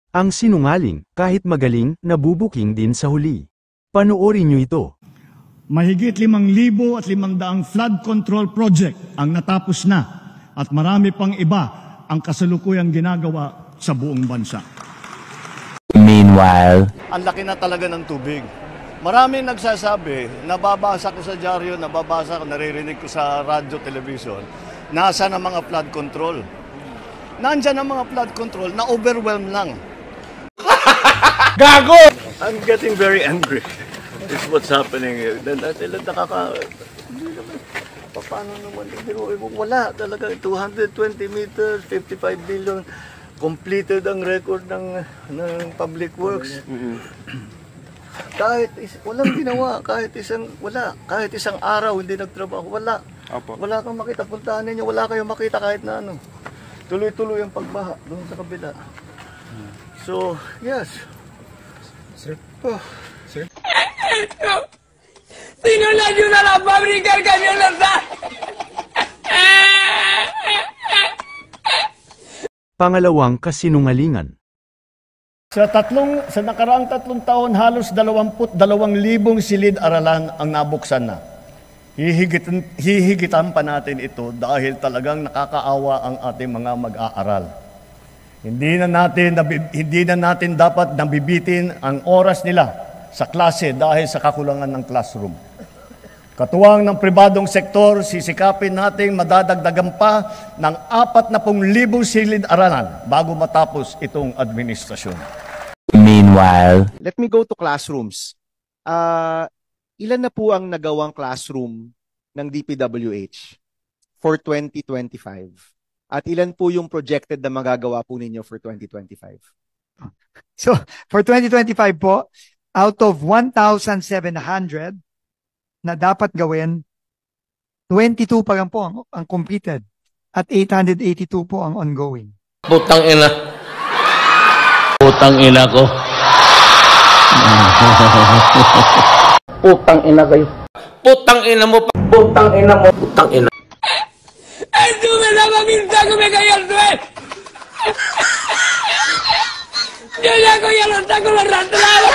Ang sinungaling, kahit magaling, nabubuking din sa huli. Panoorin nyo ito. Mahigit 5,500 flood control project ang natapos na at marami pang iba ang kasalukuyang ginagawa sa buong bansa. Meanwhile, ang laki na talaga ng tubig. Maraming nagsasabi, nababasa ko sa dyaryo, nababasa ko, naririnig ko sa radyo, television, nasa ng mga flood control. Nandyan ang mga flood control, na-overwhelm lang. Gago! I'm getting very angry. It's what's happening here. Sila paano naman? Wala talaga. 220 meters, 55 billion. Completed ang record ng Public Works. Walang ginawa. Kahit isang araw hindi nagtrabaho. Wala. Wala kang makita. Puntahan ninyo. Wala kayong makita kahit na ano. Tuloy-tuloy ang pagbaha doon sa kabila. So, yes. Sir? Oh. Sir? Sinulan nyo na lang, pabrikan ka nyo lang sa... Pangalawang kasinungalingan. Sa nakaraang 3 taon, halos 22,000 silid-aralan ang nabuksan na. Hihigitan pa natin ito dahil talagang nakakaawa ang ating mga mag-aaral. Hindi na natin dapat nabibitin ang oras nila sa klase dahil sa kakulangan ng classroom. Katuwang ng pribadong sektor, sisikapin nating madadagdagan pa ng 40,000 silid-aralan bago matapos itong administrasyon. Meanwhile, Let me go to classrooms. Ilan na po ang nagawang classroom ng DPWH for 2025? At ilan po yung projected na magagawa po ninyo for 2025? So, for 2025 po, out of 1,700 na dapat gawin, 22 pa lang po ang completed at 882 po ang ongoing. putang ina. Putang ina ko. Putang ina kayo. Putang ina mo. Putang ina mo. Putang ina. ¡Tú me la mamita que me cayó el suelo! Yo ya cogía los tacos, los arrastraba.